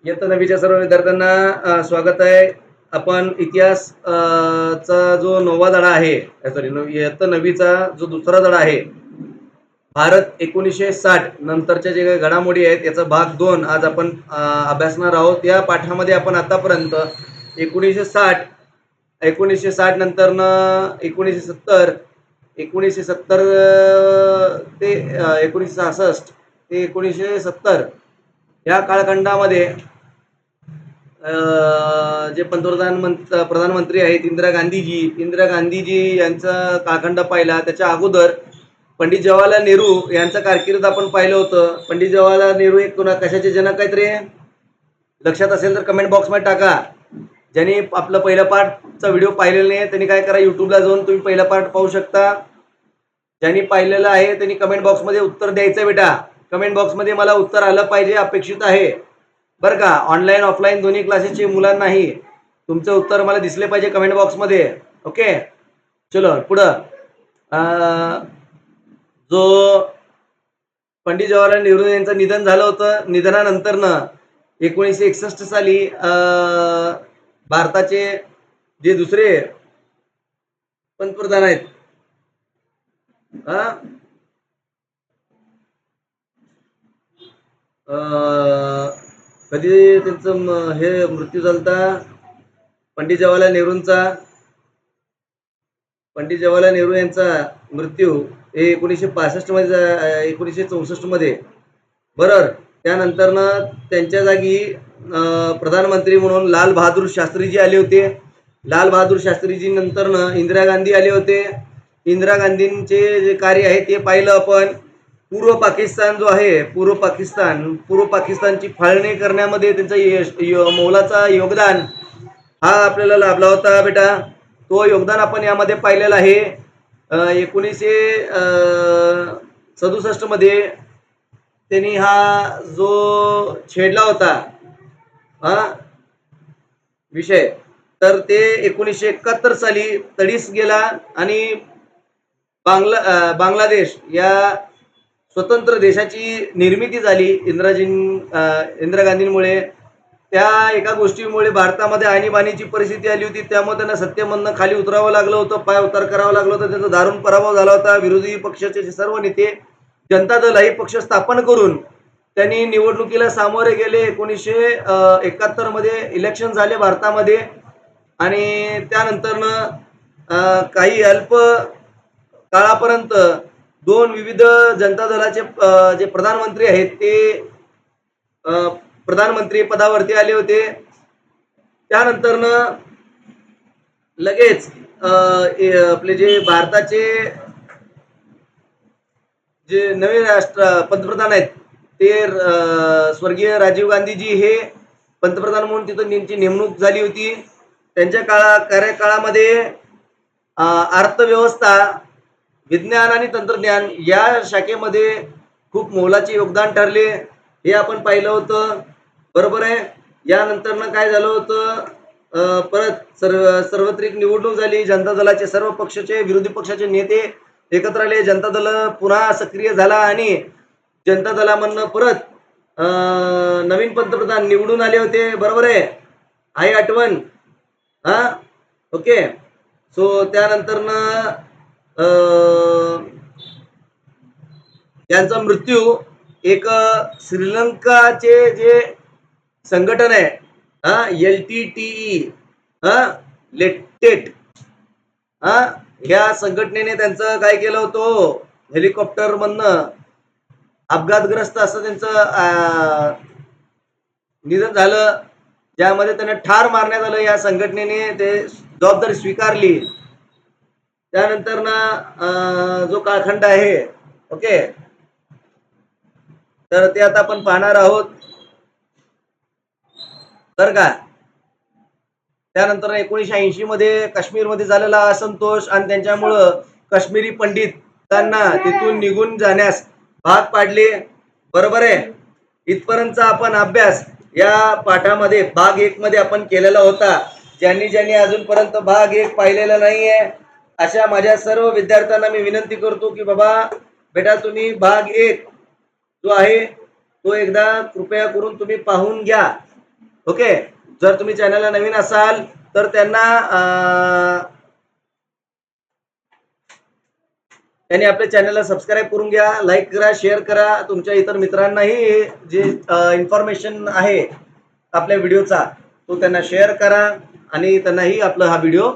इयत्ता 9वीच्या सर्व विद्यार्थ्यांना स्वागत आहे. आपण इतिहास चा जो 9वा धडा आहे, सॉरी इयत्ता 9वीचा जो दुसरा धडा आहे, भारत 1960 नंतरच्या जे काही घडामोडी आहेत याचा भाग 2 आज आपण अभ्यासणार आहोत. या पाठामध्ये आपण आतापर्यंत 1960 1960 नंतरनं 1970 1970 ते 1966 ते 1970 या कालखंडामध्ये जे प्रधानमंत्री आहेत इंदिरा गांधीजी यांचा कालखंड पाहिला. त्याच्या अगोदर पंडित जवाहरलाल नेहरू यांचं कारकीर्द आपण पाहिलं होतं. पंडित जवाहरलाल नेहरू एक कशाचे जनक आहेत रे? लक्षात असेल तर कमेंट बॉक्समध्ये टाका. ज्यांनी आपलं पहिलं पार्टचा व्हिडिओ पाहिलेला नाही त्यांनी काय करा, युट्यूबला जाऊन तुम्ही पहिला पार्ट पाहू शकता. ज्यांनी पाहिलेलं आहे त्यांनी कमेंट बॉक्समध्ये उत्तर द्यायचं बेटा. कमेंट बॉक्समध्ये मला उत्तर आलं पाहिजे, अपेक्षित आहे बरं का. ऑनलाईन ऑफलाईन दोन्ही क्लासेसचे मुलांनाही तुमचं उत्तर मला दिसले पाहिजे कमेंट बॉक्समध्ये. ओके, चलो पुढं. जो पंडित जवाहरलाल नेहरू यांचं निधन झालं होतं, निधनानंतरनं 1961 साली भारताचे जे दुसरे पंतप्रधान आहेत, कधी त्यांचं हे मृत्यू झालता पंडित जवाहरलाल नेहरू यांचा मृत्यू हे 1965 मध्ये 1964 मध्ये. बरोबर. त्यानंतरनं त्यांच्या जागी प्रधानमंत्री म्हणून लाल बहादूर शास्त्रीजी आले होते. लाल बहादूर शास्त्रीजी नंतरनं इंदिरा गांधी आले होते. इंदिरा गांधींचे जे कार्य आहे ते पाहिलं आपण. पूर्व पाकिस्तान जो आहे, पूर्व पाकिस्तानची फाळणी करण्यामध्ये त्यांचं मोलाचा योगदान हा आपल्याला लाभला होता बेटा. तो योगदान आपण यामध्ये पाहिलेला आहे. 1967 मध्ये त्यांनी हा जो छेडला होता विषय, तर ते 1971 साली तडीस गेला आणि बांगलादेश या स्वतंत्र देशाची निर्मिती झाली इंदिरा गांधींमुळे. त्या एका गोष्टीमुळे भारतामध्ये आणीबाणीची परिस्थिती आली होती. त्यामुळे त्यांना सत्तेमधनं खाली उतरावं लागलं होतं, पाय उतार करावं लागलं होतं. त्यांचा दारुण पराभव झाला होता. विरोधी पक्षाचे सर्व नेते जनता दल ही पक्ष स्थापन करून त्यांनी निवडणुकीला सामोरे गेले. 1971 मध्ये इलेक्शन झाले भारतामध्ये आणि त्यानंतरनं काही अल्प काळापर्यंत दोन विविध जनता दलाचे जे प्रधानमंत्री आहेत ते प्रधानमंत्री पदावरती आले होते. त्यानंतरनं लगेच आपले जे भारताचे जे नवीन पंतप्रधान आहेत ते स्वर्गीय राजीव गांधीजी हे पंतप्रधान म्हणून तिथं त्यांची नेमणूक झाली होती. त्यांच्या कार्यकाळामध्ये अर्थव्यवस्था, विज्ञान आणि तंत्रज्ञान या शाखेमध्ये खूप मोलाचे योगदान ठरले, हे आपण पाहिलं होतं. बरोबर आहे. यानंतरनं काय झालं होतं, परत सार्वत्रिक निवडणूक झाली. जनता दलाचे सर्व पक्षाचे विरोधी पक्षाचे नेते एकत्र आले. जनता दल पुन्हा सक्रिय झाला आणि जनता दलामधनं परत नवीन पंतप्रधान निवडून आले होते. बरोबर आहे आठवण? ओके. सो त्यानंतरनं त्यांचा मृत्यू एक श्रीलंकाचे जे संघटन आहे LTTE लेटेट ह्या संघटनेने त्यांचं काय केलं होतं, हेलिकॉप्टर मधनं अपघातग्रस्त असं त्यांचं निधन झालं, ज्यामध्ये त्यांना ठार मारण्यात आलं. या संघटनेने ते जबाबदारी स्वीकारली. त्यानंतर ना जो कालखंड आहे, ओके, तर ते आता आपण पाहणार आहोत तर का. त्यानंतर 1980 मध्ये काश्मीरमध्ये झालेला असंतोष आणि त्यांच्यामुळं काश्मीरी पंडितांना तिथून निघून जाण्यास भाग पाडले. बरोबर आहे. इथपर्यंतचा आपण अभ्यास या पाठामध्ये भाग 1 मध्ये आपण केलेला होता. ज्यांनी अजूनपर्यंत भाग 1 पाहिलेला नाहीये अशा माझ्या सर्व विद्यार्थ्यांना मी विनंती करतो की बाबा बेटा तुम्ही भाग 1 जो आहे तो एकदा कृपया करून तुम्ही पाहून घ्या. ओके. जर तुम्ही चॅनलला नवीन असाल तर त्यांना त्यांनी आपल्या चॅनलला सबस्क्राईब करून घ्या, लाईक करा, शेअर करा. तुमच्या इतर मित्रांनाही जे इन्फॉर्मेशन आहे आपल्या व्हिडिओचा तो त्यांना शेअर करा आणि त्यांनाही आपला हा व्हिडिओ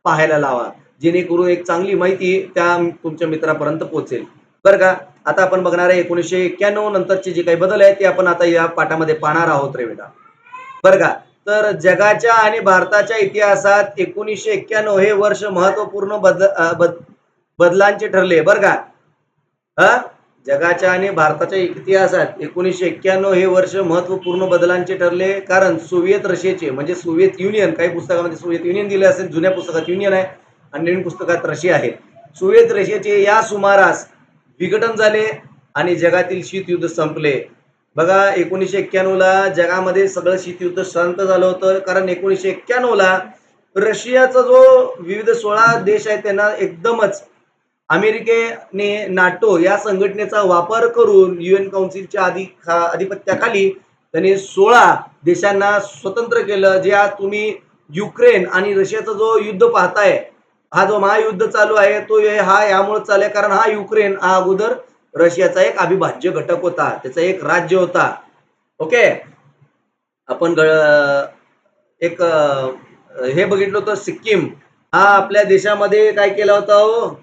पाहायला लावा, जेणेकरून एक चांगली माहिती त्या तुमच्या मित्रापर्यंत पोहोचेल. बरं का. आता आपण बघणार आहे 1991 नंतरचे जे काही बदल आहेत ते आपण आता या पाठामध्ये पाहणार आहोत रे बेटा. बरं का. तर जगाच्या आणि भारताच्या इतिहासात 1991 हे वर्ष महत्वपूर्ण बदलांचे ठरले. बरं का. हा. जगाच्या आणि भारताच्या इतिहासात 1991 हे वर्ष महत्वपूर्ण बदलांचे ठरले, कारण सोव्हिएत रशियाचे म्हणजे सोव्हिएत युनियन, काही पुस्तकामध्ये सोव्हिएत युनियन दिले असेल, जुन्या पुस्तकात युनियन आहे आणि नवीन पुस्तकात रशिया आहे. सोव्हिएत रशियाचे या सुमारास विघटन झाले आणि जगातील शीतयुद्ध संपले. बघा 1991 ला जगामध्ये सगळं शीतयुद्ध शांत झालं होतं, कारण 1991 ला रशियाचा जो विविध 16 देश आहेत त्यांना एकदमच अमेरिकेने नाटो या संघटनेचा वापर करून UN काउन्सिलच्या अधिपत्याखाली त्यांनी 16 देशांना स्वतंत्र केलं. जे आज तुम्ही युक्रेन आणि रशियाचा जो युद्ध पाहताय, हा जो महायुद्ध चालू आहे तो हा यामुळे चालू आहे कारण हा युक्रेन हा अगोदर रशियाचा एक अविभाज्य घटक होता, त्याचा एक राज्य होता. ओके. आपण एक हे बघितलं होतं, सिक्कीम हा आपल्या देशामध्ये काय केला होता हो,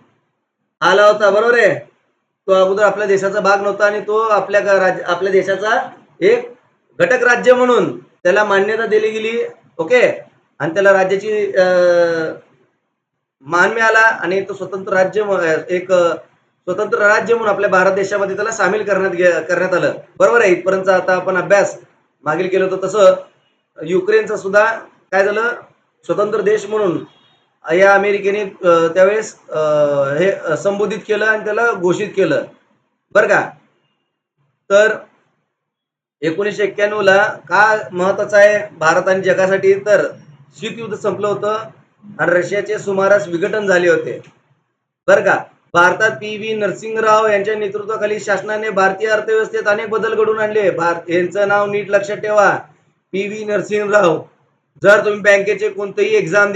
आला होता, बरोबर आहे. तो अगोदर आपल्या देशाचा भाग नव्हता आणि तो आपल्या देशाचा एक घटक राज्य म्हणून त्याला मान्यता दिली गेली. ओके. आणि त्याला राज्याची मान मिळाला आणि तो स्वतंत्र राज्य एक स्वतंत्र राज्य म्हणून आपल्या भारत देशामध्ये त्याला सामील करण्यात आलं. बरोबर आहे. इथपर्यंत आता आपण अभ्यास मागील केलं होतं. तसं युक्रेनचा सुद्धा काय झालं, स्वतंत्र देश म्हणून या अमेरिकेने त्यावेळेस हे संबोधित केलं आणि त्याला घोषित केलं. बरं का. तर 1991 ला का महत्वाचं आहे भारत आणि जगासाठी, तर शीतयुद्ध संपलं होतं आणि रशियाचे सुमारास विघटन झाले होते. बरं का. भारतात PV नरसिंहराव यांच्या नेतृत्वाखाली शासनाने भारतीय अर्थव्यवस्थेत अनेक बदल घडवून आणले. यांचं नाव नीट लक्षात ठेवा, PV नरसिंहराव. जर तुम्ही बँकेचे कोणतेही एक्झाम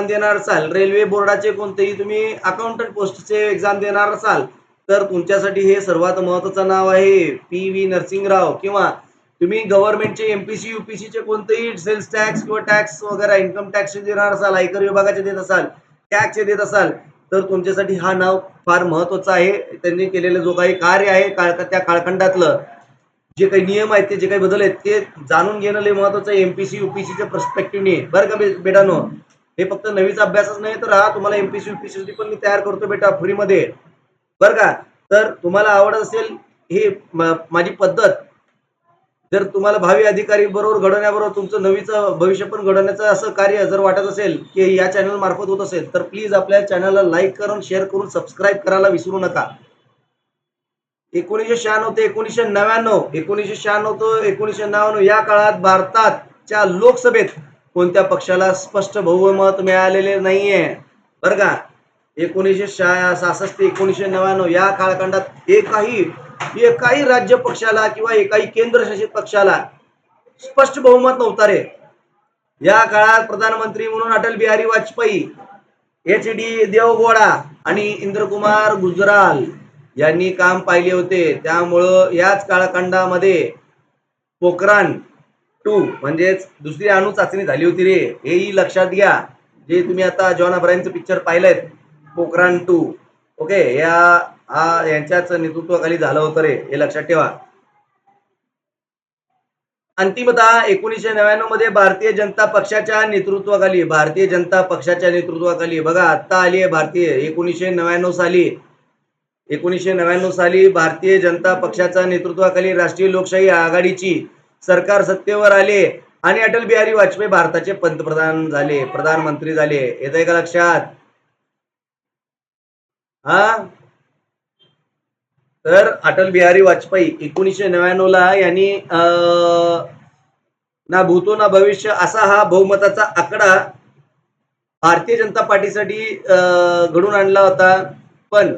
देणार असाल, रेल्वे बोर्डाचे कोणतेही तुम्ही अकाउंटंट पोस्टचे एक्झाम देणार असाल, तर तुमच्यासाठी हे सर्वात महत्वाचं नाव आहे, PV नरसिंहराव. किंवा तुम्ही गव्हर्नमेंटचे MPC UPC चे कोणतेही सेल्स टॅक्स किंवा टॅक्स वगैरे इन्कम टॅक्स देणार असाल, आयकर विभागाचे देत असाल, टॅक्स देत असाल, तर तुमच्यासाठी हा नाव फार महत्वाचं आहे. त्यांनी केलेलं जो काही कार्य आहे त्या कालखंडातलं जे काही नियम आहेत, ते जे काही बदल आहेत ते जाणून घेणं लय महत्वाचं आहे MPC UPCच्या पर्स्पेक्टिव्हने. बरं का बेटानो. हे फक्त नवीचा अभ्यासच नाही, तर हा तुम्हाला MPC UPC पण मी तयार करतो बेटा फ्रीमध्ये. बरं का. तर तुम्हाला आवडत असेल ही माझी पद्धत, जर तुम्हाला भावी अधिकारी बरोबर घडवण्याबरोबर तुमचं नवीचं भविष्य पण घडवण्याचं असं कार्य जर वाटत असेल की या चॅनल मार्फत होत असेल, तर प्लीज आपल्या चॅनलला लाईक करून शेअर करून सबस्क्राईब करायला विसरू नका. 1996 ते 1999 ते 1999 या काळात भारताच्या लोकसभेत कोणत्या पक्षाला स्पष्ट बहुमत मिळालेले नाहीये. बरं का. 1966 ते 1999 या कालखंडात एकाही राज्य पक्षाला किंवा एकाही केंद्रशासित पक्षाला स्पष्ट बहुमत नव्हता रे. या काळात प्रधानमंत्री म्हणून अटल बिहारी वाजपेयी, HD देवगौडा आणि इंद्रकुमार गुजराल यांनी काम पाहिले होते. त्यामुळं याच कालखंडामध्ये पोखरान 2 म्हणजेच दुसरी अणु चाचणी झाली होती रे. हेही लक्षात घ्या. जे तुम्ही आता जॉन अब्राहमचं पिक्चर पाहिलंय पोखरान 2, ओके, यांच्याच नेतृत्वाखाली झालं होतं रे, हे लक्षात ठेवा. अंतिमतः 1999 मध्ये भारतीय जनता पक्षाच्या नेतृत्वाखाली बघा आता आली आहे भारतीय 1999 साली भारतीय जनता पक्षाच्या नेतृत्वाखाली राष्ट्रीय लोकशाही आघाडीची सरकार सत्तेवर आले आणि अटल बिहारी वाजपेयी भारताचे प्रधानमंत्री झाले. येतंय का लक्षात? हा. तर अटल बिहारी वाजपेयी 1999 ला यांनी ना भूतो ना भविष्य असा हा बहुमताचा आकडा भारतीय जनता पार्टीसाठी घडून आणला होता. पण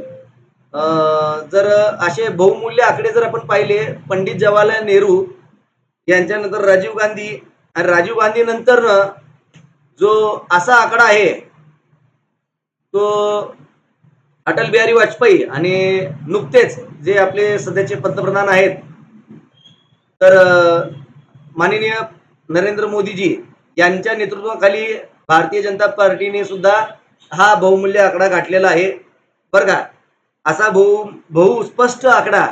जर असे बहुमूल्य आकडे जर आपण पाहिले, पंडित जवाहरलाल नेहरू यांच्यानंतर राजीव गांधी, आणि राजीव गांधी नंतर जो असा आकडा आहे तो अटल बिहारी वाजपेयी, आणि नुकतेच जे आपले सध्याचे पंतप्रधान आहेत तर माननीय नरेंद्र मोदीजी यांच्या नेतृत्वाखाली भारतीय जनता पार्टीने सुद्धा हा बहुमूल्य आकडा गाठलेला आहे बरं का. असा बहु स्पष्ट आकडा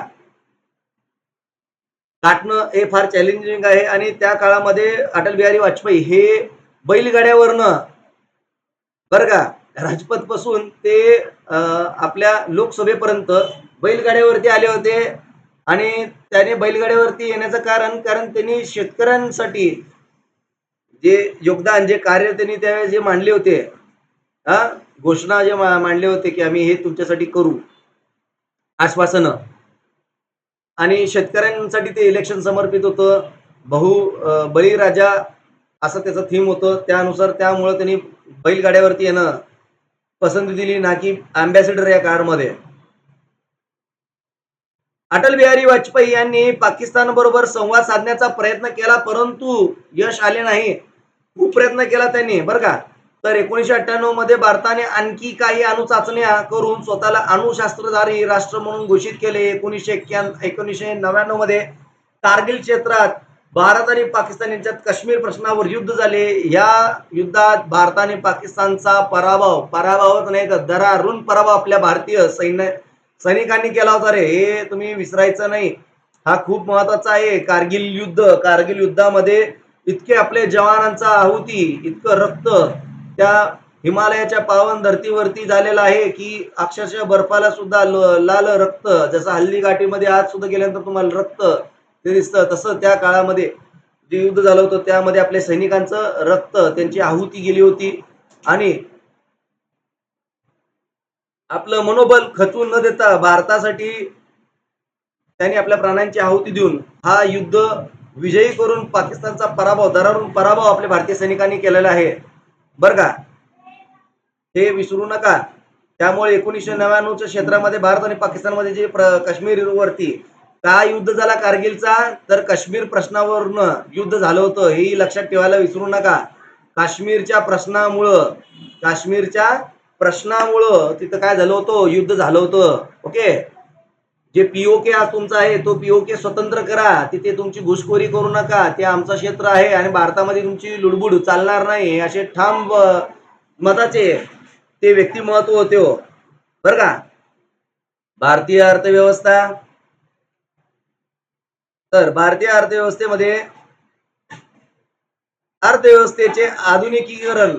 गाठणं हे फार चॅलेंजिंग आहे. आणि त्या काळामध्ये अटल बिहारी वाजपेयी हे बैलगाड्यावरनं बरं का, राजपथ पासून ते आपल्या लोकसभेपर्यंत बैलगाड्यावरती आले होते. आणि त्याने बैलगाड्यावरती येण्याचं कारण त्यांनी शेतकऱ्यांसाठी जे योगदान, जे कार्य त्यांनी त्यावेळेस जे मांडले होते, हा घोषणा जे मांडले होते की आम्ही हे तुमच्यासाठी करू, आश्वासनं, आणि शेतकऱ्यांसाठी ते इलेक्शन समर्पित होतं. बळीराजा असं त्याचं थीम होतं. त्यानुसार त्यामुळं त्यांनी बैलगाड्यावरती येणं पसंती दिली, ना की अँबॅसेडर या कारमध्ये. अटल बिहारी वाजपेयी यांनी पाकिस्तानबरोबर संवाद साधण्याचा प्रयत्न केला, परंतु यश आले नाही. खूप प्रयत्न केला त्यांनी बरं का. तर 1998 मध्ये भारताने आणखी काही अणुचाचण्या करून स्वतःला अणुशास्त्रधारी राष्ट्र म्हणून घोषित केले. 1999 मध्ये कारगिल क्षेत्रात भारत आणि पाकिस्तान यांच्यात काश्मीर प्रश्नावर युद्ध झाले. या युद्धात भारताने पाकिस्तानचा पराभवच नाही तर दरारून पराभव आपल्या भारतीय सैनिकांनी केला होता रे. हे तुम्ही विसरायचं नाही. हा खूप महत्वाचा आहे. कारगिल युद्धामध्ये इतके आपले जवानांचा आहुती, इतकं रक्त त्या हिमालयाच्या पावन धर्तीवरती झालेलं आहे की अक्षरशः बर्फाला सुद्धा लाल रक्त, जसं हल्दी घाटीमध्ये आज सुद्धा गेल्यानंतर तुम्हाला रक्त ते दिसतं, तसं त्या काळामध्ये जे युद्ध झालं होतं त्यामध्ये आपल्या सैनिकांचं रक्त, त्यांची आहुती गेली होती. आणि आपलं मनोबल खचवून न देता भारतासाठी त्यांनी आपल्या प्राणांची आहुती देऊन हा युद्ध विजयी करून पाकिस्तानचा दरारून पराभव आपल्या भारतीय सैनिकांनी केलेला आहे बरं का. हे विसरू नका. त्यामुळे 1999च्या क्षेत्रामध्ये भारत आणि पाकिस्तानमध्ये जे काश्मीरवरती काय युद्ध झाला कारगिलचा, तर काश्मीर प्रश्नावरनं युद्ध झालं होतं. हे लक्षात ठेवायला विसरू नका. काश्मीरच्या प्रश्नामुळं तिथं काय झालं होतं, युद्ध झालं होतं. ओके. जे पीओके आज तुमचा आहे तो पीओके स्वतंत्र करा. तिथे तुमची घुसखोरी करू नका. ते आमचं क्षेत्र आहे आणि भारतामध्ये तुमची लुडबुड चालणार नाही, असे ठाम मताचे ते व्यक्तिमत्व होते हो बरं का. भारतीय अर्थव्यवस्था, तर भारतीय अर्थव्यवस्थेमध्ये अर्थव्यवस्थेचे आधुनिकीकरण,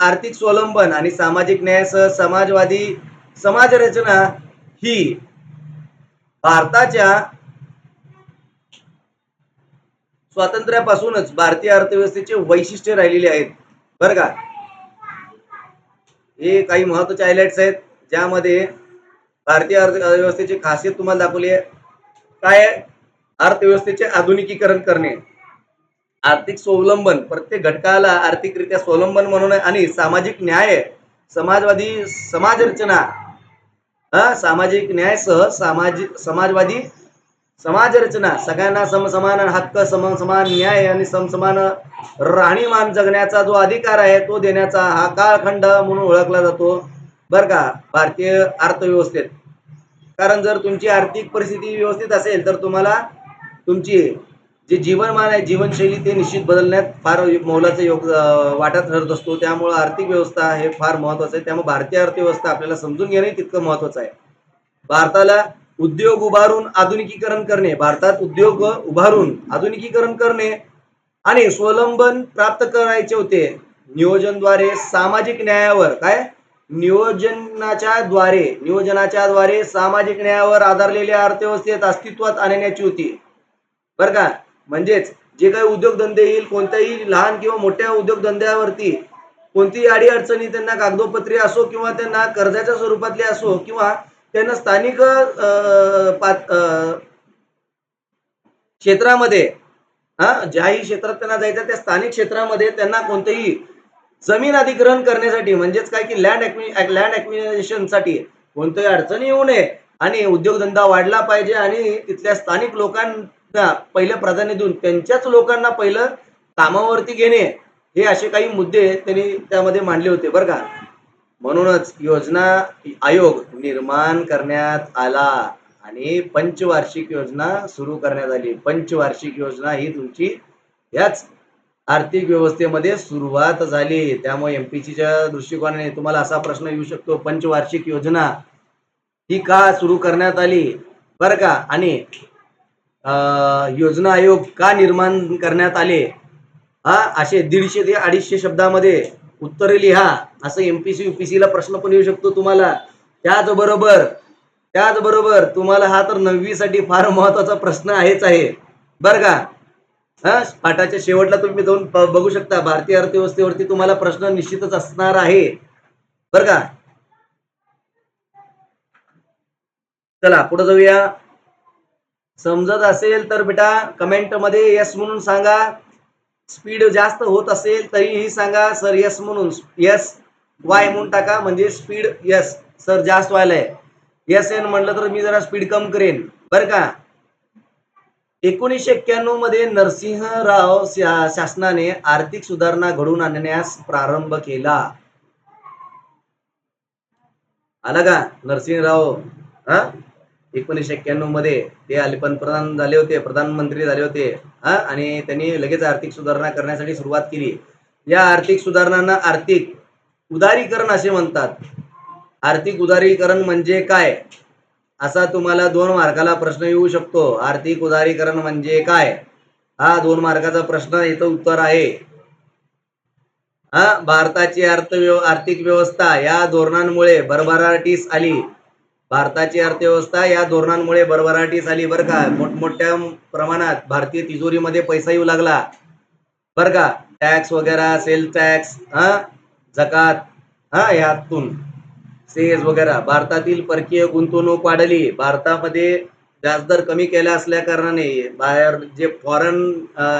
आर्थिक स्वावलंबन आणि सामाजिक न्यायासह समाजवादी समाजरचना ही भारताच्या स्वातंत्र्यापासूनच भारतीय अर्थव्यवस्थेचे वैशिष्ट्य राहिलेले आहेत बरं का. हे काही महत्वाचे हायलाइट्स आहेत ज्यामध्ये भारतीय अर्थव्यवस्थेची खासियत तुम्हाला दाखवली आहे. काय अर्थव्यवस्थेचे आधुनिकीकरण करणे, आर्थिक स्वावलंबन, प्रत्येक घटकाला आर्थिकरित्या स्वावलंबन म्हणून, आणि सामाजिक न्याय, समाजवादी समाजरचना, सामाजिक न्यायसह समाजवादी समाजरचना, सगळ्यांना समसमान हक्क, समान न्याय आणि समसमान राहणीमान जगण्याचा जो अधिकार आहे तो देण्याचा हा कालखंड म्हणून ओळखला जातो बरं का भारतीय अर्थव्यवस्थेत. कारण जर तुमची आर्थिक परिस्थिती व्यवस्थित असेल तर तुम्हाला तुमची जे जीवनमान आहे, जीवनशैली, ते निश्चित बदलण्यात फार मोलाचं वाटा ठरत असतो. त्यामुळे आर्थिक व्यवस्था हे फार महत्वाचं आहे. त्यामुळे भारतीय अर्थव्यवस्था आपल्याला समजून घेणे तितकं महत्वाचं आहे. भारताला उद्योग उभारून आधुनिकीकरण करणे, भारतात उद्योग उभारून आधुनिकीकरण करणे आणि स्वावलंबन प्राप्त करायचे होते. नियोजनाद्वारे सामाजिक न्यायावर नियोजनाच्या द्वारे सामाजिक न्यायावर आधारलेल्या अर्थव्यवस्थेत अस्तित्वात आणण्याची होती बरं का. म्हणजेच जे काही उद्योगधंदे येईल, कोणत्याही लहान किंवा मोठ्या उद्योगधंद्यावरती कोणतीही अडीअडचणी त्यांना कागदोपत्री असो किंवा त्यांना कर्जाच्या स्वरूपातले असो किंवा त्यांना स्थानिक क्षेत्रामध्ये, ज्याही क्षेत्रात त्यांना जायचं त्या स्थानिक क्षेत्रामध्ये त्यांना कोणतेही जमीन अधिग्रहण करण्यासाठी, म्हणजेच काय की लँड ॲक्विजिशनसाठी कोणत्याही अडचणी येऊ नये आणि उद्योगधंदा वाढला पाहिजे आणि तिथल्या स्थानिक पहिलं प्राधान्य देऊन त्यांच्याच लोकांना पहिलं कामावरती घेणे, हे असे काही मुद्दे त्यांनी त्यामध्ये मांडले होते बरं का. म्हणूनच योजना आयोग निर्माण करण्यात आला आणि पंचवार्षिक योजना सुरू करण्यात आली. पंचवार्षिक योजना ही तुमची याच आर्थिक व्यवस्थेमध्ये सुरुवात झाली. त्यामुळे एमपीसीच्या दृष्टिकोनाने तुम्हाला असा प्रश्न येऊ शकतो, पंचवार्षिक योजना ही का सुरू करण्यात आली बरं का, आणि योजना आयोग का निर्माण करण्यात आले, असे 150 ते 250 शब्दामध्ये उत्तरे लिहा, असं एमपीसी यूपीसीला प्रश्न पण येऊ शकतो तुम्हाला. त्याचबरोबर त्याचबरोबर तुम्हाला हा तर 9वी साठी फार महत्वाचा प्रश्न आहेच आहे बरं का. पाठाच्या शेवटला तुम्ही जाऊन बघू शकता, भारतीय अर्थव्यवस्थेवरती तुम्हाला प्रश्न निश्चितच असणार आहे बरं का. चला पुढे जाऊया. समजत असेल तर बेटा कमेंट मध्ये यस म्हणून सांगा. स्पीड जास्त होत असेल तरीही सांगा सर यस म्हणून, यस वाय म्हणून टाका, म्हणजे स्पीड यस सर जास्त व्हायलाय. यस एन म्हटलं तर मी जरा स्पीड कम करेन बरं का. 1991 मध्ये नरसिंहराव शासनाने आर्थिक सुधारणा घडवून आणण्यास प्रारंभ केला. आला का नरसिंहराव? 1991 मध्ये ते आले, पंतप्रधान झाले होते, प्रधानमंत्री झाले होते. आणि त्यांनी लगेच आर्थिक सुधारणा करण्यासाठी सुरुवात केली. या आर्थिक सुधारणांना आर्थिक उदारीकरण असे म्हणतात. आर्थिक उदारीकरण म्हणजे काय, असा तुम्हाला 2 मार्काला प्रश्न येऊ शकतो. आर्थिक उदारीकरण म्हणजे काय, हा 2 मार्काचा प्रश्न, इथं उत्तर आहे. भारताची आर्थिक व्यवस्था या धोरणांमुळे भरभराटीस आली. भारताची अर्थव्यवस्था या धोरणांमुळे भरभराटीस आली बरं का. मोठमोठ्या प्रमाणात भारतीय तिजोरीमध्ये पैसा येऊ लागला बरं का. टॅक्स वगैरे, सेल टॅक्स, जकात, यातून सेस वगैरे. भारतातील परकीय गुंतवणूक वाढली. भारतामध्ये व्याजदर कमी केल्या असल्या कारणाने बाहेर जे फॉरेन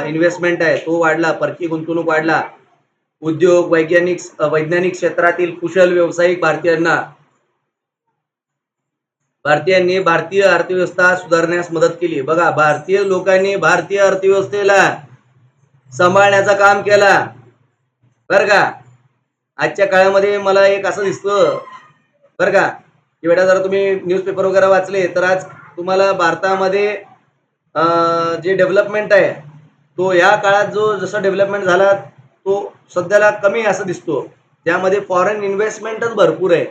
इन्व्हेस्टमेंट आहे तो वाढला, परकीय गुंतवणूक वाढला. उद्योग, वैज्ञानिक क्षेत्रातील कुशल व्यावसायिक भारतीयांनी भारतीय अर्थव्यवस्था सुधारण्यास मदत केली. बघा, भारतीय लोकांनी भारतीय अर्थव्यवस्थेला सांभाळण्याचं काम केला बरं का. आजच्या काळामध्ये मला एक असं दिसतं बरं का, की बेटा जर तुम्ही न्यूजपेपर वगैरे वाचले तर आज तुम्हाला भारतामध्ये जे डेव्हलपमेंट आहे तो या काळात जो जसा डेव्हलपमेंट झाला तो सध्याला कमी असं दिसतो. त्यामध्ये फॉरेन इन्व्हेस्टमेंटच भरपूर आहे.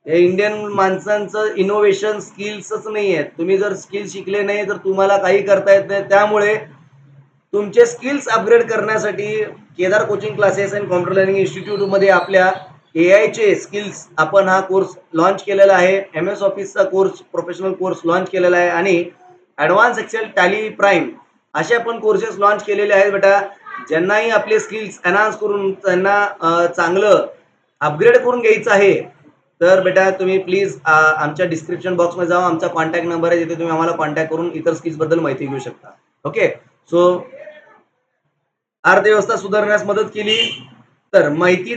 इंडियन माणसांचं इनोव्हेशन स्किल्सच नाही आहे. तुम्ही जर स्किल शिकले नाही तर तुम्हाला काही करता येत नाही. त्यामुळे तुमचे स्किल्स अपग्रेड करण्यासाठी Kedar coaching classes and computer learning इन्स्टिट्यूटमध्ये आपल्या एआयचे स्किल्स आपण हा कोर्स लॉन्च केलेला आहे. MS ऑफिसचा कोर्स, प्रोफेशनल कोर्स लॉन्च केलेला आहे आणि ॲडव्हान्स एक्सेल, टॅली, प्राईम असे आपण कोर्सेस लॉन्च केलेले आहेत बेटा. ज्यांनाही आपले स्किल्स एनहान्स करून त्यांना चांगलं अपग्रेड करून घ्यायचं आहे तर बेटा तुम्ही प्लीज आमच्या डिस्क्रिप्शन बॉक्समध्ये जावा. आमचा कॉन्टॅक्ट नंबर आहे, तिथे तुम्ही आम्हाला कॉन्टॅक्ट करून इतर स्किल्सबद्दल माहिती घेऊ शकता. ओके. सो अर्थव्यवस्था सुधारण्यास मदत केली. तर माहिती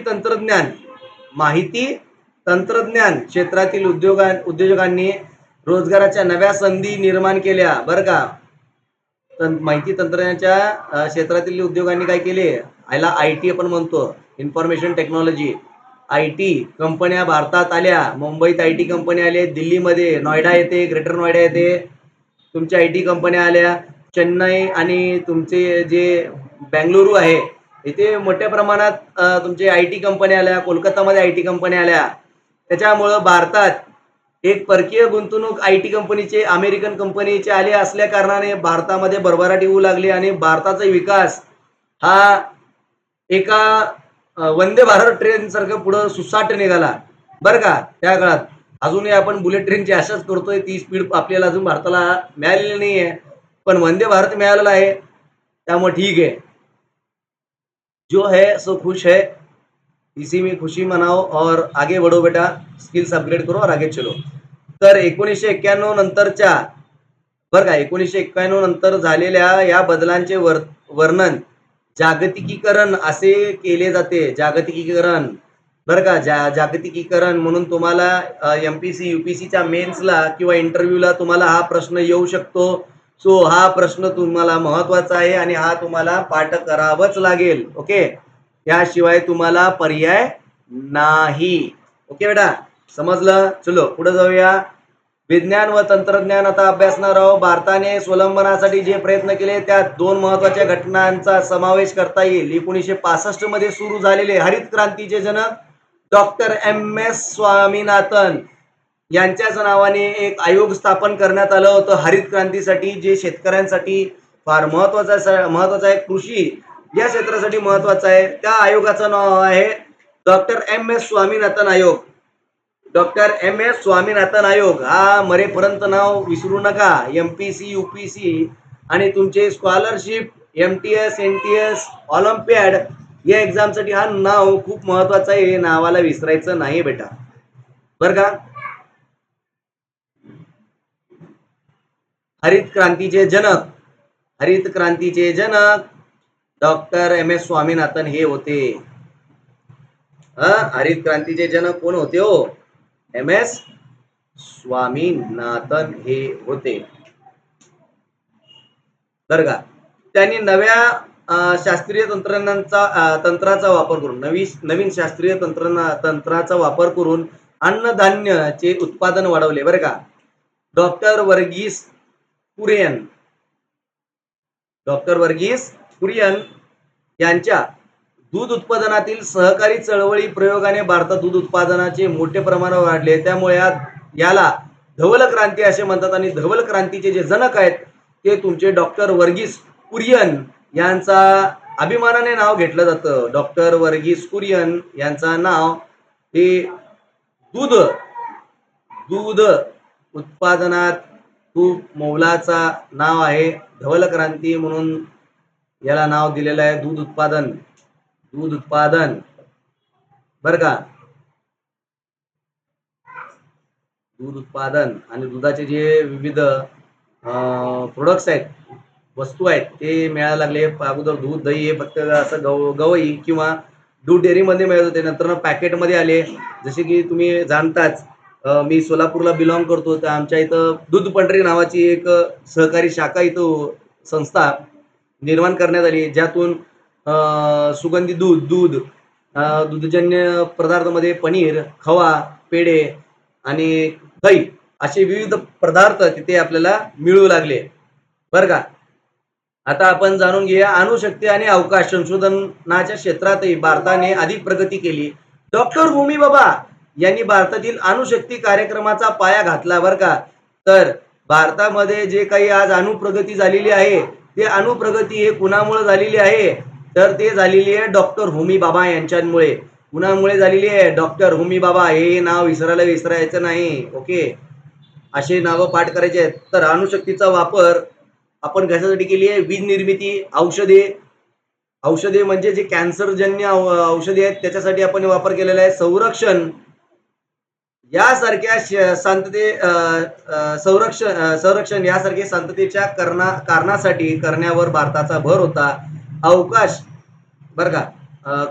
तंत्रज्ञान क्षेत्रातील उद्योजकांनी रोजगाराच्या नव्या संधी निर्माण केल्या बरं का. माहिती तंत्रज्ञानाच्या क्षेत्रातील उद्योगांनी काय केले, याला IT आपण म्हणतो, इन्फॉर्मेशन टेक्नॉलॉजी. IT कंपन्या भारतात आल्या. मुंबईत IT कंपन्या आल्या, दिल्लीमध्ये नोएडा येथे, ग्रेटर नोएडा येथे तुमच्या IT कंपन्या आल्या. चेन्नई आणि तुमचे जे बेंगलुरू आहे इथे मोठ्या प्रमाणात तुमचे IT कंपन्या आल्या. कोलकातामध्ये IT कंपन्या आल्या. त्याच्यामुळं भारतात एक परकीय गुंतवणूक IT कंपनीचे, अमेरिकन कंपनीचे आले असल्या कारणाने भारतामध्ये भरभराट येऊ लागली आणि भारताचा विकास हा एका वंदे भारत ट्रेन सारखं पुढं सुसाट निघाला बरं का. त्या काळात अजूनही आपण बुलेट ट्रेनची आशाच करतोय, ती स्पीड आपल्याला अजून भारताला मिळालेली नाही आहे, पण वंदे भारत मिळालेला आहे. त्यामुळे ठीक आहे, जो है सो खुश है, इसी में खुशी मनाओ और आगे बढ़ो बेटा, स्किल्स अपग्रेड करो और आगे चलो. तर 1991 नंतरच्या बरं का, 1991 नंतर झालेल्या या बदलांचे वर्णन जागतिकीकरण असे केले जाते. जागतिकीकरण बरं का. जागतिकीकरण म्हणून तुम्हाला MPC UPCच्या मेन्सला किंवा इंटरव्ह्यूला तुम्हाला हा प्रश्न येऊ शकतो. सो हा प्रश्न तुम्हाला महत्वाचा आहे आणि हा तुम्हाला पाठ करावाच लागेल. ओके, याशिवाय तुम्हाला पर्याय नाही. ओके बेटा, समजलं? चलो पुढे जाऊया. विज्ञान व तंत्रज्ञान आता अभ्यासणार आहोत. भारताने स्वलंबनासाठी जे प्रयत्न केले त्यात दोन महत्वाच्या घटनांचा समावेश करता येईल. 1965 मध्ये सुरू झालेले हरित क्रांतीचे जनक डॉक्टर एम.एस. स्वामीनाथन यांच्याच नावाने एक आयोग स्थापन करण्यात आलं होतं हरित क्रांतीसाठी, जे शेतकऱ्यांसाठी फार महत्वाचं आहे. कृषी या क्षेत्रासाठी महत्वाचं आहे. त्या आयोगाचं नाव आहे डॉक्टर एम.एस. स्वामीनाथन आयोग. Doctor M S. स्वामीनाथन आयोग हा मरेपर्यंत नाव विसरू नका. एमपीसी, यूपीसी आणि तुमचे स्कॉलरशिप, एमटीएस, एनटीएस, ऑलिम्पियाड या एक्झामसाठी हा नाव खूप महत्वाचं आहे. हे नावाला विसरायचं नाही बेटा, बरं का. हरित क्रांतीचे जनक डॉक्टर एम.एस. स्वामीनाथन हे होते. हरित क्रांतीचे जनक कोण होते हो? एम.एस. स्वामीनाथन हे होते, बरं का. त्यांनी नव्या शास्त्रीय तंत्राचा वापर करून नवीन शास्त्रीय तंत्राचा वापर करून अन्नधान्याचे उत्पादन वाढवले, बरं का. डॉक्टर वर्गीस कुरियन यांच्या दूध उत्पादनातील सहकारी चळवळी प्रयोगाने भारतात दूध उत्पादनाचे मोठे प्रमाण वाढले. त्यामुळे याला धवल क्रांती असे म्हणतात आणि धवल क्रांतीचे जे जनक आहेत ते तुमचे डॉक्टर वर्गीस कुरियन यांचा अभिमानाने नाव घेतलं जातं. डॉक्टर वर्गीस कुरियन यांचं नाव हे दूध उत्पादनात खूप मौलाचा नाव आहे. धवल क्रांती म्हणून याला नाव दिलेलं आहे. दूध उत्पादन, बर का. दूध उत्पादन आणि दुधाचे जे विविध प्रोडक्ट्स आहेत, वस्तू आहेत, ते मिळायला लागले. अगोदर दूध, दही हे फक्त असं गवई किंवा दूध डेअरीमध्ये मिळत होते. नंतर पॅकेटमध्ये आले. जसे की तुम्ही जाणताच, मी सोलापूरला बिलॉंग करतो, तर आमच्या इथं दूध पंढरी नावाची एक सहकारी शाखा इथं संस्था निर्माण करण्यात आली, ज्यातून सुगंधी दुधजन्य पदार्थामध्ये पनीर, खवा, पेढे आणि दही असे विविध पदार्थ तिथे आपल्याला मिळू लागले, बरं का. आता आपण जाणून घेऊया अणुशक्ती आणि अवकाश संशोधनाच्या क्षेत्रातही भारताने अधिक प्रगती केली. डॉक्टर होमी बाबा यांनी भारतातील अणुशक्ती कार्यक्रमाचा पाया घातला, बरं का. तर भारतामध्ये जे काही आज अणुप्रगती झालेली आहे, ते अणुप्रगती हे कुणामुळे झालेली आहे? तर ते झालेली आहे डॉक्टर होमी बाबा यांच्यामुळे. कुणामुळे झालेली आहे? डॉक्टर होमी बाबा. हे नाव विसरायचं नाही. ओके, असे नावं पाठ करायचे आहेत. तर अणुशक्तीचा वापर आपण कशासाठी केली आहे? वीज निर्मिती, औषधे म्हणजे जे कॅन्सरजन्य औषधे आहेत त्याच्यासाठी आपण वापर केलेला आहे. संरक्षण यासारख्या संरक्षण यासारखे शांततेच्या कारणासाठी करण्यावर भारताचा भर होता. अवकाश, बरं का.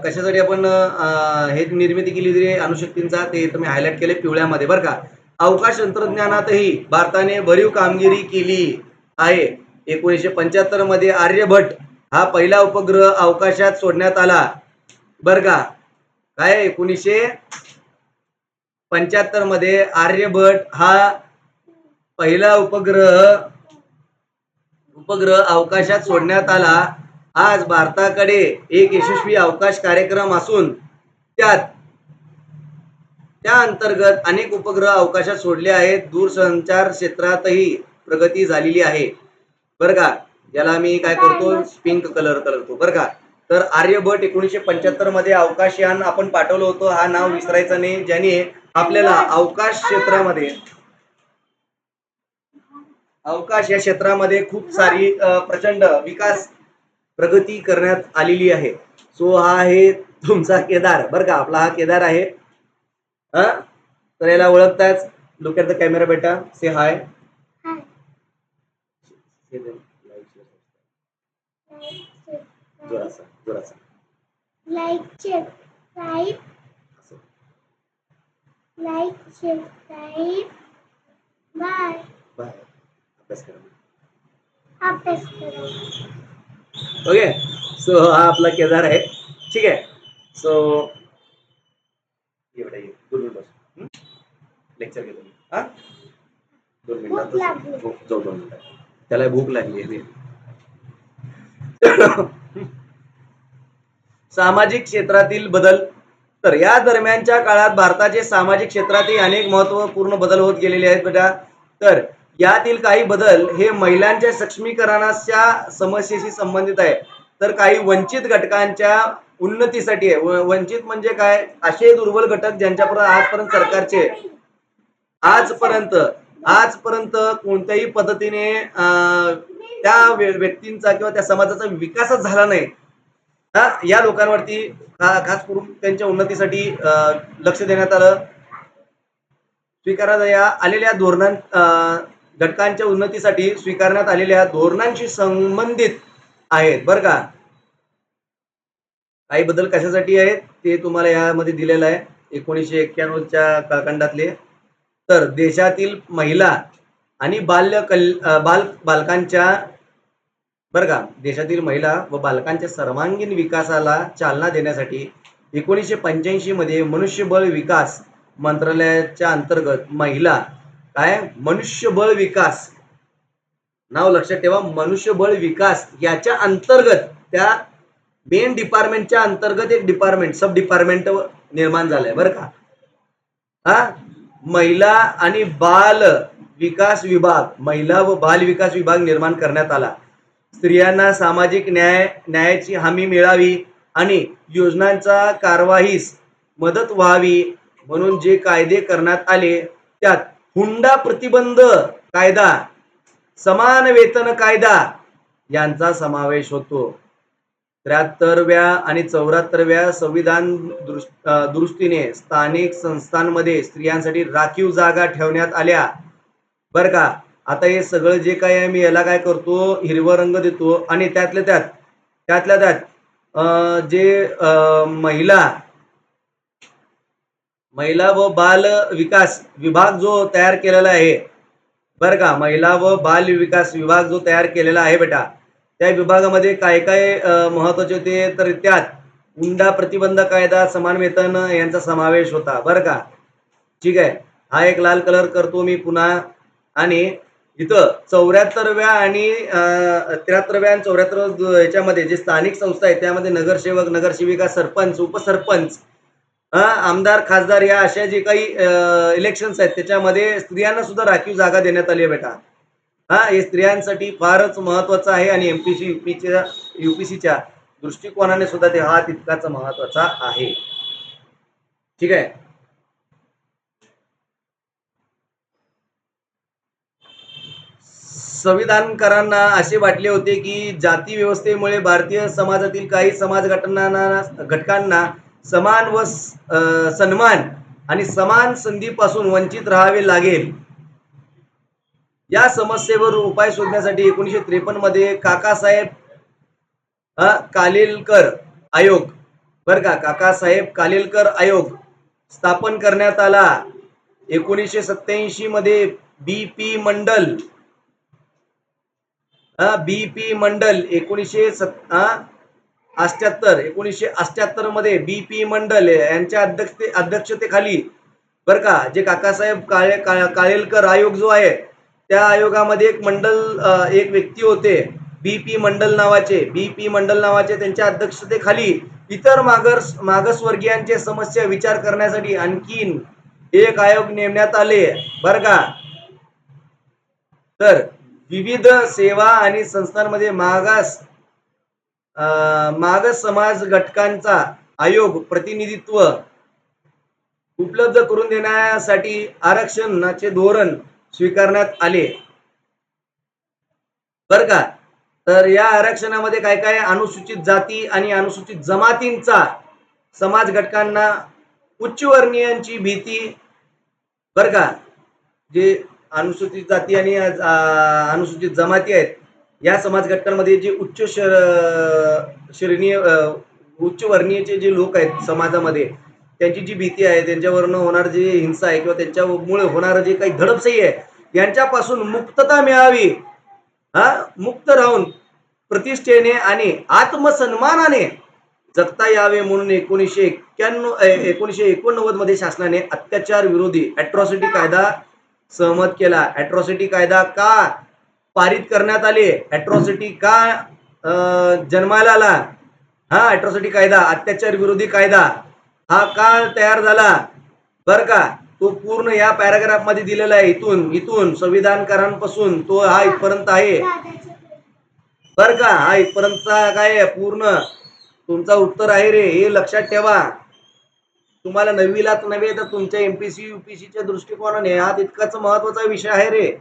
कशासाठी आपण हे निर्मिती केली होती अणुशक्तींचा, ते तुम्ही हायलाइट केले पिवळ्यामध्ये, बरं का. अवकाश तंत्रज्ञानातही भारताने भरीव कामगिरी केली आहे. 1975 मध्ये आर्यभट्ट हा पहिला उपग्रह अवकाशात सोडण्यात आला, बरं का. काय 1975 मध्ये आर्यभट्ट हा पहिला उपग्रह अवकाशात सोडण्यात आला. आज भारताकडे एक यशस्वी अवकाश कार्यक्रम असून त्या अंतर्गत अनेक उपग्रह अवकाशात सोडले आहेत. दूरसंचार क्षेत्रातही प्रगती झालेली आहे, बरं का. याला मी काय करतो? पिंक कलर करतो, बरं का. तर आर्यभट्ट 1975 मध्ये अवकाशयान आपण पाठवलं होतं. हा नाव विसरायचं नाही, ज्याने आपल्याला अवकाश या क्षेत्रामध्ये खूप सारी प्रचंड विकास प्रगती करण्यात आलेली आहे. सो हा आहे तुमचा केदार, बरं का. आपला हा केदार आहे. तर याला ओळखताच. लुक ॲट द कॅमेरा बेटा, से हाय. जोरासा लाईक सबस्क्राईब बाय. अभ्यास करा. अभ्यास करा. ओके. सो हा आपला केदार आहे. ठीक आहे. सो एवढा ये 2 मिनिट बस. लेक्चर घेतो मी. हा 2 भूक लागली. मिनिटात जाऊ 2 मिनिटात. त्याला भूक लागली आहे. सामाजिक क्षेत्रातील बदल. तर या दरम्यानच्या काळात भारताचे सामाजिक क्षेत्रातही अनेक महत्वपूर्ण बदल होत गेलेले आहेत बेटा. तर यातील काही बदल हे महिलांच्या सक्षमीकरणाच्या समस्येशी संबंधित आहे, तर काही वंचित घटकांच्या उन्नतीसाठी आहे. वंचित म्हणजे काय? असे दुर्बल घटक ज्यांच्यापर्यंत आजपर्यंत सरकारचे आजपर्यंत कोणत्याही पद्धतीने त्या व्यक्तींचा किंवा त्या समाजाचा विकासच झाला नाही. या लोकांवरती खास करून त्यांच्या उन्नतीसाठी लक्ष देण्यात आलं. स्वीकारण्यात आलेल्या घटकांच्या उन्नतीसाठी स्वीकारण्यात आलेल्या धोरणांशी संबंधित आहेत बरं का. काही बदल कशासाठी आहेत ते तुम्हाला यामध्ये दिलेलं आहे 1991च्या कालखंडातले. तर देशातील महिला आणि बालकांच्या बरं का, देशातील महिला व बालकांच्या सर्वांगीण विकासाला चालना देण्यासाठी 1985 मध्ये मनुष्यबळ विकास मंत्रालयाच्या अंतर्गत महिला मनुष्यबळ विकास, नाव लक्षात ठेवा, मनुष्यबळ विकास याच्या अंतर्गत त्या मेन डिपार्टमेंटच्या अंतर्गत एक डिपार्टमेंट सब डिपार्टमेंट निर्माण झालंय बरं का. महिला आणि बाल विकास विभाग, महिला व बाल विकास विभाग निर्माण करण्यात आला. स्त्रियांना सामाजिक न्यायाची हमी मिळावी आणि योजनांचा कार्यवाहीस मदत व्हावी म्हणून जे कायदे करण्यात आले त्यात हुंडा प्रतिबंध कायदा, समान वेतन कायदा यांचा समावेश होतो. 73व्या आणि 74व्या संविधान दुरुस्तीने स्थानिक संस्थांमध्ये स्त्रियांसाठी राखीव जागा ठेवण्यात आल्या बरं का. आता हे सगळं जे काय आहे मी याला काय करतो, हिरवा रंग देतो आणि त्यातल्या त्यात जे महिला व बाल विकास विभाग जो तयार केलेला आहे बरं का, महिला व बाल विकास विभाग जो तयार केलेला आहे बेटा, त्या विभागामध्ये काय काय महत्वाचे होते तर त्यात हुंडा प्रतिबंध कायदा, समान वेतन यांचा समावेश होता बरं का. ठीक आहे. हा एक लाल कलर करतो मी पुन्हा. आणि इथं 74व्या आणि 73व्या आणि 74 याच्यामध्ये जे स्थानिक संस्था आहेत त्यामध्ये नगरसेवक, नगरसेविका, सरपंच, उपसरपंच, आमदार, खासदार या अशा जे काही इलेक्शन्स आहेत त्याच्यामध्ये स्त्रियांना सुद्धा राखीव जागा देण्यात आली आहे बेटा. हे स्त्रियांसाठी फारच महत्वाचं आहे आणि युपीसीच्या दृष्टिकोनाने सुद्धा ते हा तितकाच महत्वाचा आहे. ठीक आहे. संविधानकारांना असे वाटले होते की जाती व्यवस्थेमुळे भारतीय समाजातील काही समाज घटकांना समान व सन्मान आणि समान संधीपासून वंचित राहावे लागेल. या समस्येवर उपाय शोधण्यासाठी 1953 मध्ये काकासाहेब कालेलकर आयोग बरं का, काकासाहेब कालेलकर आयोग स्थापन करण्यात आला. 1987 मध्ये बीपी मंडल 1978 मध्ये बीपी मंडल यांच्या अध्यक्षतेखाली बरं का, जे काकासाहेब कालेलकर आयोग जो आहे त्या आयोगामध्ये एक व्यक्ती होते बीपी मंडल नावाचे त्यांच्या अध्यक्षतेखाली इतर मागासवर्गीयांचे समस्या विचार करण्यासाठी आणखीन एक आयोग नेमण्यात आले बरं का. तर विविध सेवा आणि संस्थांमध्ये मागास समाज घटकांचा आयोग प्रतिनिधित्व उपलब्ध करून देण्यासाठी आरक्षणाचे धोरण स्वीकारण्यात आले बरं का. तर या आरक्षणामध्ये काय काय, अनुसूचित जाती आणि अनुसूचित जमातींचा समाज घटकांना उच्चवर्णीयांची भीती बरं का, जे अनुसूचित जाती आणि अनुसूचित जमाती आहेत या समाज घटकांमध्ये जे उच्चवर्णीयचे जे लोक आहेत समाजामध्ये त्यांची जी भीती आहे, त्यांच्यावरनं होणार जी हिंसा आहे किंवा त्यांच्यामुळे होणार जे काही दडपशाही आहे यांच्यापासून मुक्तता मिळावी मुक्त राहून प्रतिष्ठेने आणि आत्मसन्मानाने जगता यावे म्हणून 1989 मध्ये शासनाने अत्याचार विरोधी अॅट्रॉसिटी कायदा सहमत केला. अॅट्रॉसिटी कायदा का पारित करण्यात आले, अॅट्रॉसिटी का जन्माला आला, अॅट्रॉसिटी कायदा, अत्याचार विरोधी कायदा हा का तयार झाला, बर का, तो पूर्ण या पॅराग्राफ मध्ये दिलेला आहे. इथून इथून संविधानकारांपासून तो हा इथपर्यंत आहे, बर का. हा इथपर्यंत काय पूर्ण तुमचा उत्तर आहे रे, हे लक्षात ठेवा. तुम्हाला नववीलाच नव्हे तर तुमच्या एमपीसी युपीसीच्या दृष्टिकोनाने हा तितकाच महत्वाचा विषय आहे रे.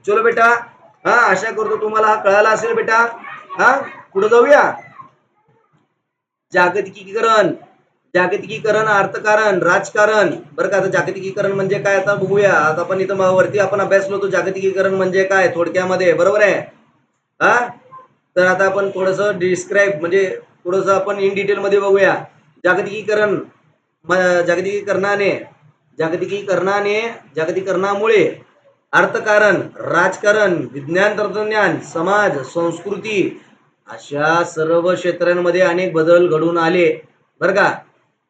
चलो बेटा, आशा करतो तुम्हाला हा कळाला असेल बेटा. पुढे जाऊया. जागतिकीकरण, जागतिकीकरण, अर्थकारण, राजकारण, बरं का. आता जागतिकीकरण म्हणजे काय आता बघूया. आता आपण इथं वरती आपण अभ्यासलो होतो जागतिकीकरण म्हणजे काय थोडक्यामध्ये, बरोबर आहे. तर आता आपण थोडस डिस्क्राईब म्हणजे थोडस आपण इन डिटेल मध्ये बघूया. जागतिकीकरण, जागतिकीकरणाने जागतिकीकरणाने जागतिकीकरणामुळे अर्थकारण, राजकारण, विज्ञान तंत्रज्ञान, समाज, संस्कृती अशा सर्व क्षेत्रांमध्ये अनेक बदल घडून आले, बरं का.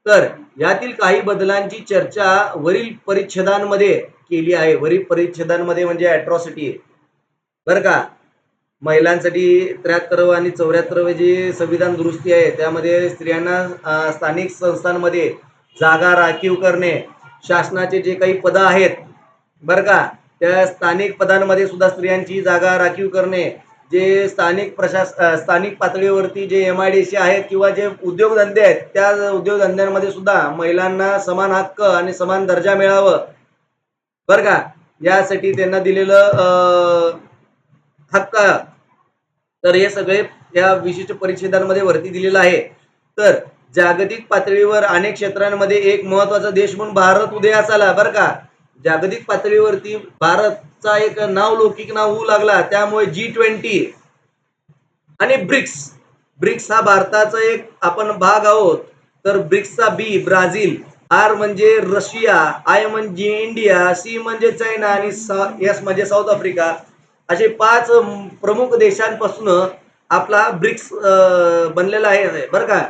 तर यातील काही बदलांची चर्चा वरील परिच्छेदांमध्ये केली आहे. वरील परिच्छेदांमध्ये म्हणजे अॅट्रॉसिटी, बरं का. महिलांसाठी 73 आणि 74 जी संविधान दुरुस्ती आहे त्यामध्ये स्त्रियांना स्थानिक संस्थांमध्ये जागा राखीव करणे, शासनाचे जे काही पद आहेत, बरं का, त्या स्थानिक पदांमध्ये सुद्धा स्त्रियांची जागा राखीव करणे, जे स्थानिक पातळीवरती जे MIDC आहेत किंवा जे उद्योगधंदे आहेत त्या उद्योगधंद्यांमध्ये सुद्धा महिलांना समान हक्क आणि समान दर्जा मिळावं, बरं का, यासाठी त्यांना दिलेलं हक्क. तर हे सगळे या विशिष्ट परिच्छेदांमध्ये वरती दिलेलं आहे. तर जागतिक पातळीवर अनेक क्षेत्रांमध्ये एक महत्वाचा देश म्हणून भारत उदयास आला, बरं का. जागतिक पातळीवरती भारतचा एक नावलौकिक नाव होऊ लागला. त्यामुळे G20 आणि ब्रिक्स हा भारताचा एक आपण भाग आहोत. तर ब्रिक्सचा B ब्राझील, R म्हणजे रशिया, I म्हणजे इंडिया, C म्हणजे चायना आणि S म्हणजे साऊथ आफ्रिका, असे 5 प्रमुख देशांपासून आपला ब्रिक्स बनलेला आहे, बरं का.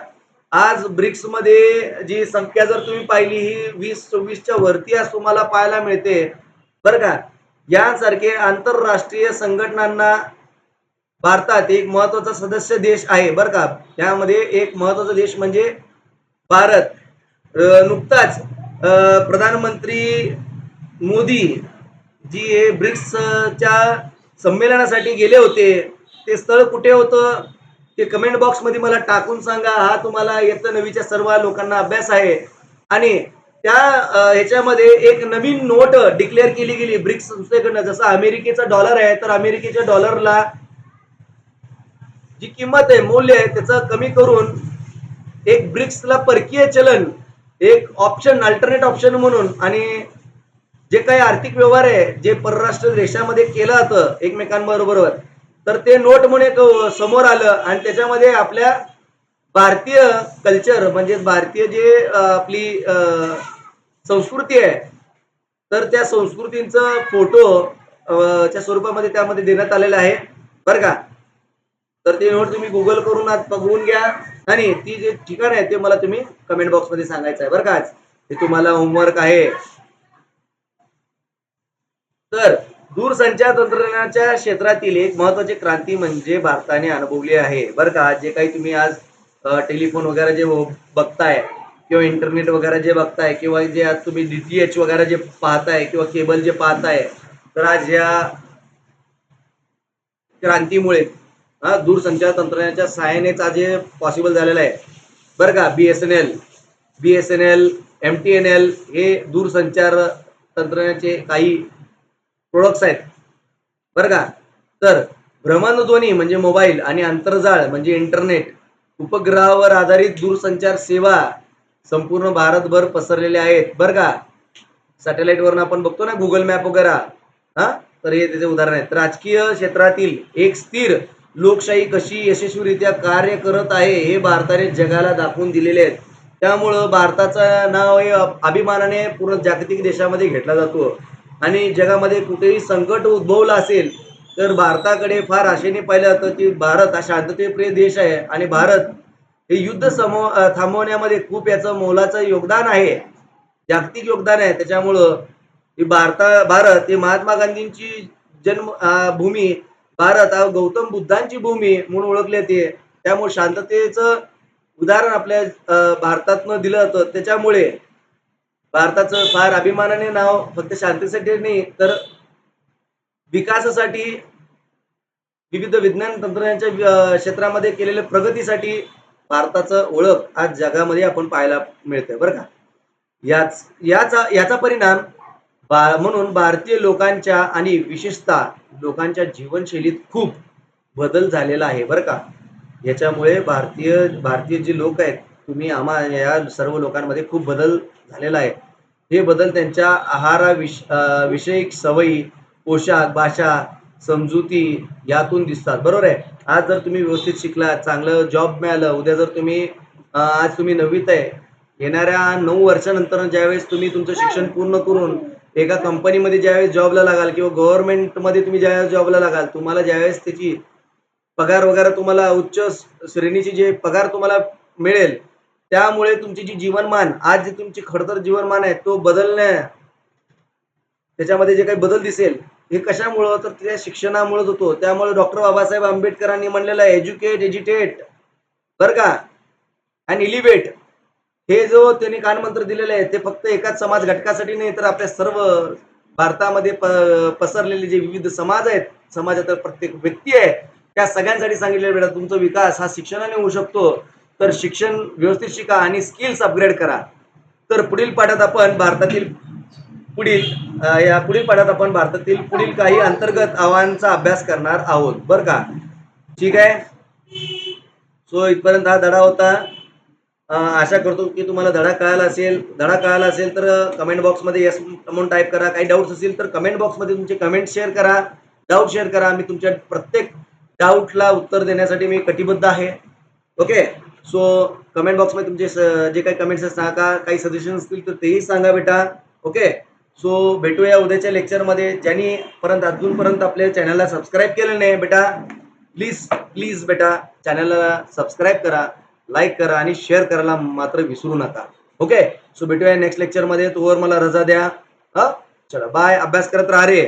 आज ब्रिक्स मध्ये जी संख्या जर तुम्ही पाहिली ही 20-24च्या वरती आज तुम्हाला पाहायला मिळते, बरं का. यासारखे आंतरराष्ट्रीय संघटनांना भारतात एक महत्वाचा सदस्य देश आहे, बरं का. त्यामध्ये एक महत्वाचा देश म्हणजे भारत. नुकताच प्रधानमंत्री मोदी जी ब्रिक्सच्या संमेलनासाठी गेले होते, ते स्थळ कुठे होतं ते कमेंट बॉक्स मध्ये मला टाकून सांगा. हा तुम्हाला इयत्ता 9वीच्या सर्व लोकांना अभ्यास आहे. आणि त्या ह्याच्यामध्ये एक नवीन नोट डिक्लेअर केली गेली ब्रिक्स संस्थेकडनं. जसं अमेरिकेचा डॉलर आहे तर अमेरिकेच्या डॉलरला जी किंमत आहे, मूल्य आहे, त्याचं कमी करून एक ब्रिक्सला परकीय चलन, एक ऑप्शन, अल्टरनेट ऑप्शन म्हणून, आणि जे काही आर्थिक व्यवहार आहे जे परराष्ट्र देशामध्ये केलं जातं एकमेकांबरोबर, तर ते नोट म्हणून समोर आलं. आणि त्याच्यामध्ये आपल्या भारतीय कल्चर म्हणजे भारतीय जे आपली संस्कृती आहे तर त्या संस्कृतींचं फोटो च्या स्वरूपामध्ये त्यामध्ये देण्यात आलेलं आहे, बरं का. तर ते नोट तुम्ही गुगल करून आज बघून घ्या आणि ती जे ठिकाण आहे ते मला तुम्ही कमेंट बॉक्स मध्ये सांगायचं आहे, बरं का. ते तुम्हाला होमवर्क आहे. तर दूरसंचार तंत्रज्ञानाच्या क्षेत्रातील एक महत्वाची क्रांती म्हणजे भारताने अनुभवली आहे, बरं का. जे काही तुम्ही आज टेलिफोन वगैरे जे बघताय किंवा इंटरनेट वगैरे जे बघताय किंवा जे आज तुम्ही DTH वगैरे जे पाहताय किंवा केबल जे पाहताय, तर आज या क्रांतीमुळे दूरसंचार तंत्रज्ञानाच्या सहाय्यानेच आज हे पॉसिबल झालेलं आहे, बरं का. BSNL, MTNL हे दूरसंचार तंत्रज्ञानाचे काही प्रोडक्ट्स आहेत, बरं का. तर भ्रमणध्वनी म्हणजे मोबाईल आणि आंतरजाळ म्हणजे इंटरनेट, उपग्रहावर आधारित दूरसंचार सेवा संपूर्ण भारतभर पसरलेल्या आहेत, बरं का. सॅटेलाइट वरून आपण बघतो ना गुगल मॅप वगैरे, तर हे त्याचे उदाहरण आहेत. राजकीय क्षेत्रातील एक स्थिर लोकशाही कशी यशस्वीरित्या कार्य करत आहे हे भारताने जगाला दाखवून दिलेले आहेत. त्यामुळं भारताचं नाव हे अभिमानाने पूर्ण जागतिक देशामध्ये घेतला जातो. आणि जगामध्ये कुठेही संकट उद्भवलं असेल तर भारताकडे फार आशेने पाहिलं जातं की भारत हा शांततेप्रिय देश आहे आणि भारत हे युद्ध थांबवण्यामध्ये खूप याचं मोलाचं योगदान आहे, जागतिक योगदान आहे. त्याच्यामुळं ही भारत ही महात्मा गांधींची भूमी, भारत हा गौतम बुद्धांची भूमी म्हणून ओळखली जाते. त्यामुळे शांततेचं उदाहरण आपल्या भारतातनं दिलं जातं. त्याच्यामुळे भारताचं फार अभिमानाने नाव फक्त शांतीसाठी नाही, तर विकासासाठी, विविध विज्ञान तंत्रज्ञानाच्या क्षेत्रामध्ये केलेल्या प्रगतीसाठी भारताचं ओळख आज जगामध्ये आपण पाहायला मिळते बरं का. याचा परिणाम म्हणून भारतीय लोकांच्या आणि विशेषतः लोकांच्या जीवनशैलीत खूप बदल झालेला आहे बरं का. याच्यामुळे भारतीय भारतीय जे लोक आहेत, तुम्ही या सर्व लोकांमध्ये खूप बदल झालेला आहे. हे बदल त्यांच्या विषयिक सवयी, पोशाख, भाषा, समजुती यातून दिसतात. बरोबर आहे. आज जर तुम्ही व्यवस्थित शिकलात, चांगलं जॉब मिळालं, उद्या जर तुम्ही आज तुम्ही 9वीत आहे. येणाऱ्या 9 वर्षानंतर ज्यावेळेस तुम्ही तुमचं शिक्षण पूर्ण करून एका कंपनीमध्ये ज्यावेळेस जॉबला लागाल किंवा गव्हर्नमेंटमध्ये तुम्ही ज्यावेळेस जॉबला लागाल, तुम्हाला ज्यावेळेस त्याची पगार वगैरे तुम्हाला उच्च श्रेणीची जे पगार तुम्हाला मिळेल, त्यामुळे तुमची जी जीवनमान, आज जी तुमची खडतर जीवनमान आहे, तो त्याच्यामध्ये जे काही बदल दिसेल, हे कशामुळं? तर त्या शिक्षणामुळेच होतो. त्यामुळे डॉक्टर बाबासाहेब आंबेडकरांनी म्हणलेलं आहे, एज्युकेट, एज्युटेट बरं का, आणि एलिव्हेट. हे जो त्यांनी कानमंत्र दिलेले आहे, ते फक्त एकाच समाज घटकासाठी नाही, तर आपल्या सर्व भारतामध्ये पसरलेले जे विविध समाज आहेत, समाजात प्रत्येक व्यक्ती आहे, त्या सगळ्यांसाठी सांगितलेलं बेटा, तुमचा विकास हा शिक्षणाने होऊ शकतो. तर शिक्षण व्यवस्थित शिका आणि स्किल्स अपग्रेड करा. तर पुढील पाठात आपण भारतातील पुढील काही अंतर्गत आव्हानांचा अभ्यास करणार आहोत बरं का. ठीक आहे. सो इथपर्यंत हा धडा होता. आशा करतो की तुम्हाला धडा कळाला असेल तर कमेंट बॉक्समध्ये येस म्हणून टाईप करा. काही डाऊट्स असतील तर कमेंट बॉक्समध्ये तुमचे कमेंट शेअर करा, डाऊट शेअर करा. मी तुमच्या प्रत्येक डाऊटला उत्तर देण्यासाठी मी कटिबद्ध आहे. ओके. सो कमेंट बॉक्समध्ये तुमचे जे काही कमेंट्स सांगा, काही सजेशन असतील तर तेही सांगा बेटा. ओके. सो भेटूया उद्याच्या लेक्चरमध्ये. ज्यांनी अजूनपर्यंत आपल्या चॅनलला सबस्क्राईब केलं नाही बेटा, प्लीज प्लीज बेटा चॅनलला सबस्क्राईब करा, लाईक करा आणि शेअर करायला मात्र विसरू नका. ओके. सो भेटूया नेक्स्ट लेक्चरमध्ये. तोवर मला रजा द्या. चला बाय. अभ्यास करत राहा रे.